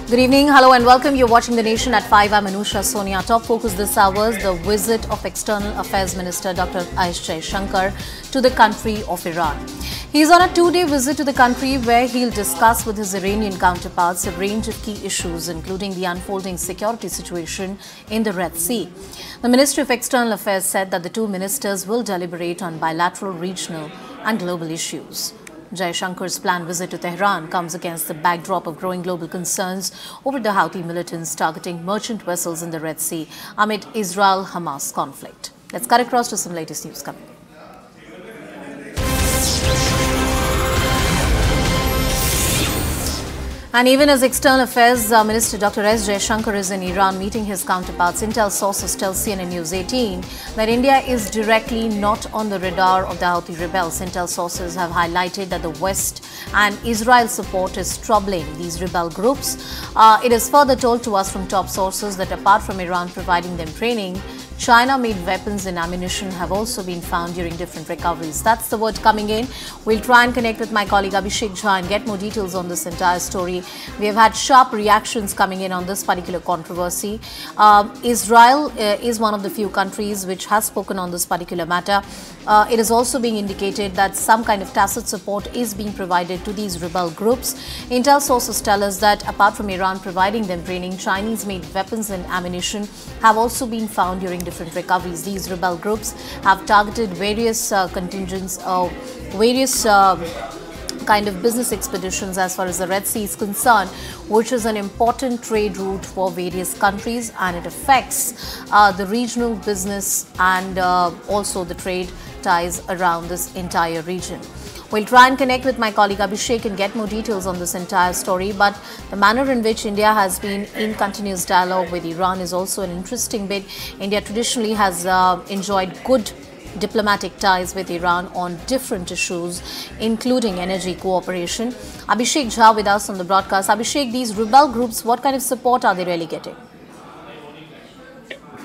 Good evening, hello and welcome. You're watching The Nation at 5. I'm Anusha Sonia. Top focus this hour is the visit of External Affairs Minister Dr. S. Jaishankar to the country of Iran. He's on a two-day visit to the country where he'll discuss with his Iranian counterparts a range of key issues, including the unfolding security situation in the Red Sea. The Ministry of External Affairs said that the two ministers will deliberate on bilateral, regional and global issues. Jaishankar's planned visit to Tehran comes against the backdrop of growing global concerns over the Houthi militants targeting merchant vessels in the Red Sea amid Israel-Hamas conflict. Let's cut across to some latest news coming. And even as External Affairs Minister Dr. S. Jaishankar is in Iran meeting his counterparts, intel sources tell CNN News 18 that India is directly not on the radar of the Houthi rebels. Intel sources have highlighted that the West and Israel support is troubling these rebel groups. It is further told to us from top sources that apart from Iran providing them training, China-made weapons and ammunition have also been found during different recoveries. That's the word coming in. We'll try and connect with my colleague Abhishek Jha and get more details on this entire story. We have had sharp reactions coming in on this particular controversy. Israel is one of the few countries which has spoken on this particular matter. It is also being indicated that some kind of tacit support is being provided to these rebel groups. Intel sources tell us that apart from Iran providing them training, Chinese-made weapons and ammunition have also been found during different recoveries. These rebel groups have targeted various contingents of various kind of business expeditions as far as the Red Sea is concerned, which is an important trade route for various countries, and it affects the regional business and also the trade ties around this entire region. We'll try and connect with my colleague Abhishek and get more details on this entire story, but the manner in which India has been in continuous dialogue with Iran is also an interesting bit. India traditionally has enjoyed good diplomatic ties with Iran on different issues, including energy cooperation. Abhishek Jha with us on the broadcast. Abhishek, these rebel groups, what kind of support are they really getting?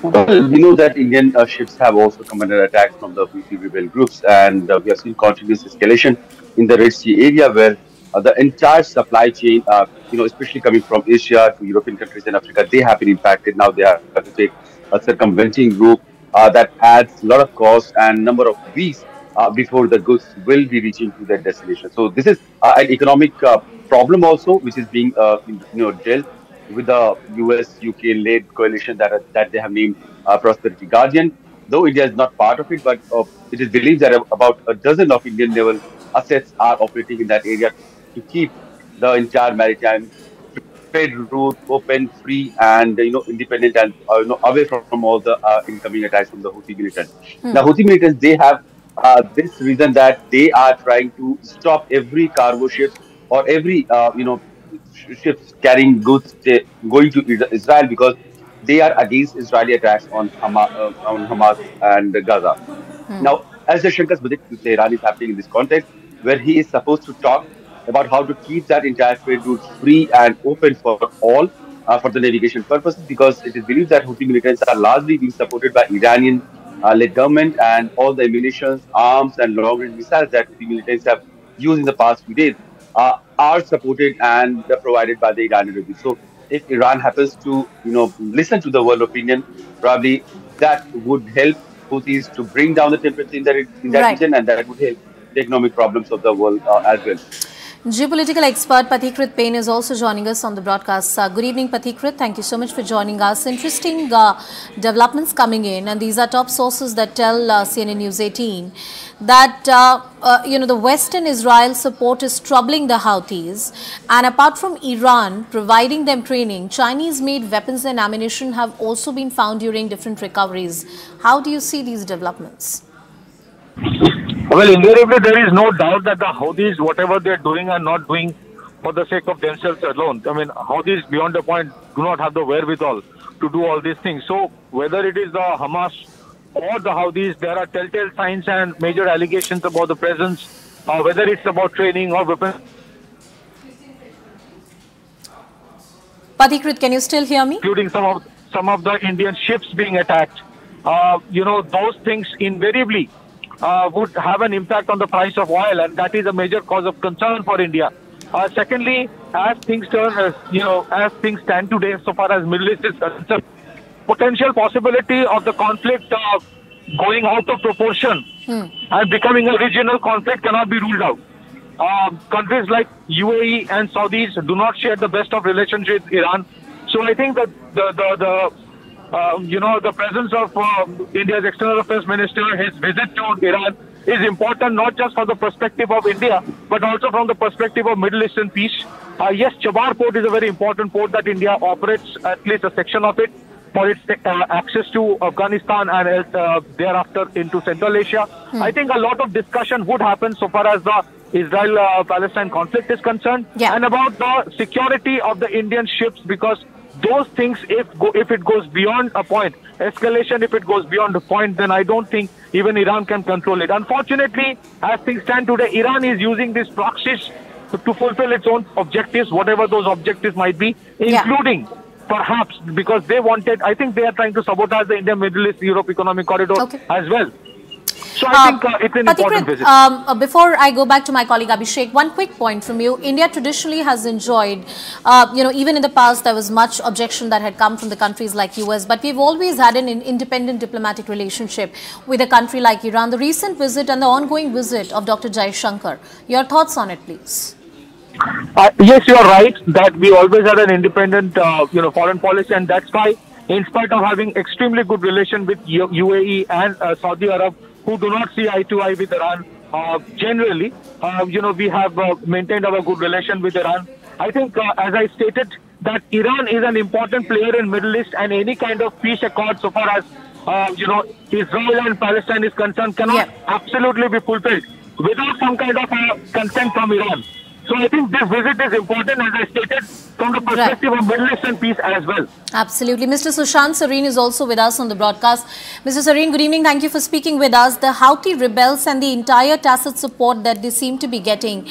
Well, we know that Indian ships have also come under attack from the Houthi rebel groups, and we have seen continuous escalation in the Red Sea area, where the entire supply chain, especially coming from Asia to European countries and Africa, they have been impacted. Now they have to take a circumventing route that adds a lot of cost and number of weeks before the goods will be reaching to their destination. So this is an economic problem also, which is being dealt with the US-UK-led coalition that they have named Prosperity Guardian. Though India is not part of it, but it is believed that about a dozen of Indian naval assets are operating in that area to keep the entire maritime trade route open, free, and independent, and away from all the incoming attacks from the Houthi militants. The Houthi militants, they have this reason that they are trying to stop every cargo ships or every ships carrying goods going to Israel, because they are against Israeli attacks on Hamas and Gaza. Now, as Jaishankar's visit to Tehran is happening in this context, where he is supposed to talk about how to keep that entire trade route free and open for all for the navigation purposes, because it is believed that Houthi militants are largely being supported by Iranian-led government, and all the ammunition, arms, and long-range missiles that Houthi militants have used in the past few days are supported and provided by the Iranian regime. So, if Iran happens to listen to the world opinion, probably that would help Houthis to bring down the temperature in that region, and that would help the economic problems of the world as well. Geopolitical expert Pathikrit Payne is also joining us on the broadcast. Good evening, Pathikrit. Thank you so much for joining us. Interesting developments coming in, and these are top sources that tell CNN News 18 that the Western Israel support is troubling the Houthis, and apart from Iran providing them training, Chinese-made weapons and ammunition have also been found during different recoveries. How do you see these developments? Well, invariably, there is no doubt that the Houthis, whatever they are doing, are not doing for the sake of themselves alone. I mean, Houthis, beyond the point, do not have the wherewithal to do all these things. So, whether it is the Hamas or the Houthis, there are telltale signs and major allegations about the presence, whether it's about training or weapons. Pathikrit, can you still hear me? Including some of the Indian ships being attacked. Those things invariably would have an impact on the price of oil, and that is a major cause of concern for India. Secondly, as things turn, as things stand today, so far as Middle East is concerned, potential possibility of the conflict going out of proportion and becoming a regional conflict cannot be ruled out. Countries like UAE and Saudis do not share the best of relationship with Iran. So I think that the presence of India's External Affairs Minister, his visit to Iran is important not just from the perspective of India, but also from the perspective of Middle Eastern peace. Yes, Chabahar port is a very important port that India operates, at least a section of it, for its access to Afghanistan and thereafter into Central Asia. I think a lot of discussion would happen so far as the Israel-Palestine conflict is concerned, and about the security of the Indian ships, because those things, if it goes beyond a point, escalation, if it goes beyond a point, then I don't think even Iran can control it. Unfortunately, as things stand today, Iran is using these proxies to fulfill its own objectives, whatever those objectives might be, including perhaps because they wanted, I think they are trying to sabotage the India-Middle East-Europe economic corridor as well. So I think it's an important visit. Before I go back to my colleague Abhishek, one quick point from you. India traditionally has enjoyed, even in the past there was much objection that had come from the countries like US, but we've always had an independent diplomatic relationship with a country like Iran. The recent visit and the ongoing visit of Dr. Jaishankar, your thoughts on it, please? Yes, you are right that we always had an independent, foreign policy, and that's why, in spite of having extremely good relation with UAE and Saudi Arab, who do not see eye to eye with Iran, generally, we have maintained our good relation with Iran. I think, as I stated, that Iran is an important player in Middle East, and any kind of peace accord, so far as Israel and Palestine is concerned, cannot absolutely be fulfilled without some kind of consent from Iran. So I think this visit is important, as I stated, from the perspective of Middle Eastern peace as well. Absolutely. Mr. Sushant Sareen is also with us on the broadcast. Mr. Sareen, good evening. Thank you for speaking with us. The Houthi rebels and the entire tacit support that they seem to be getting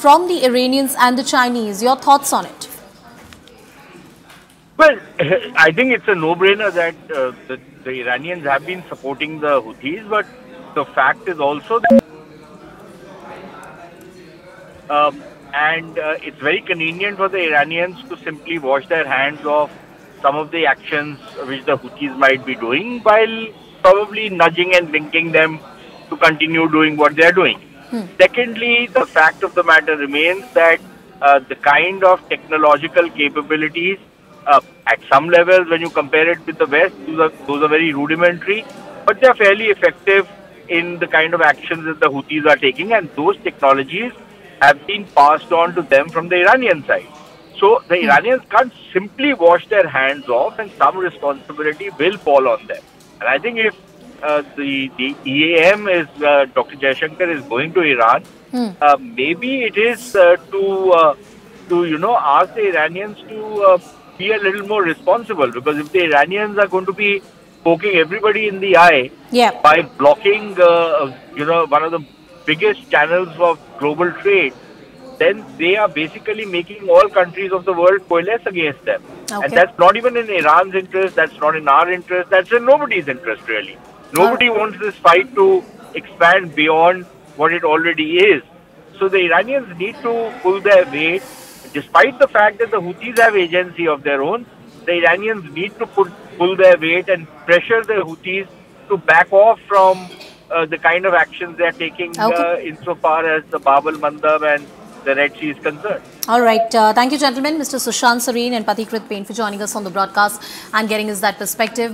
from the Iranians and the Chinese. Your thoughts on it? Well, I think it's a no-brainer that the Iranians have been supporting the Houthis, but the fact is also that it's very convenient for the Iranians to simply wash their hands of some of the actions which the Houthis might be doing, while probably nudging and linking them to continue doing what they are doing. Secondly, the fact of the matter remains that the kind of technological capabilities at some levels, when you compare it with the West, those are very rudimentary, but they are fairly effective in the kind of actions that the Houthis are taking, and those technologies have been passed on to them from the Iranian side. So the Iranians can't simply wash their hands off, and some responsibility will fall on them. And I think if the EAM is, Dr. Jaishankar is going to Iran, maybe it is to ask the Iranians to be a little more responsible, because if the Iranians are going to be poking everybody in the eye by blocking one of the biggest channels of global trade, then they are basically making all countries of the world coalesce against them. And that's not even in Iran's interest, that's not in our interest, that's in nobody's interest really. Nobody wants this fight to expand beyond what it already is. So the Iranians need to pull their weight. Despite the fact that the Houthis have agency of their own, the Iranians need to pull their weight and pressure the Houthis to back off from the kind of actions they are taking insofar as the Bab al-Mandab and the Red Sea is concerned. All right. Thank you, gentlemen. Mr. Sushant Sareen and Pathikrit Pain for joining us on the broadcast and getting us that perspective.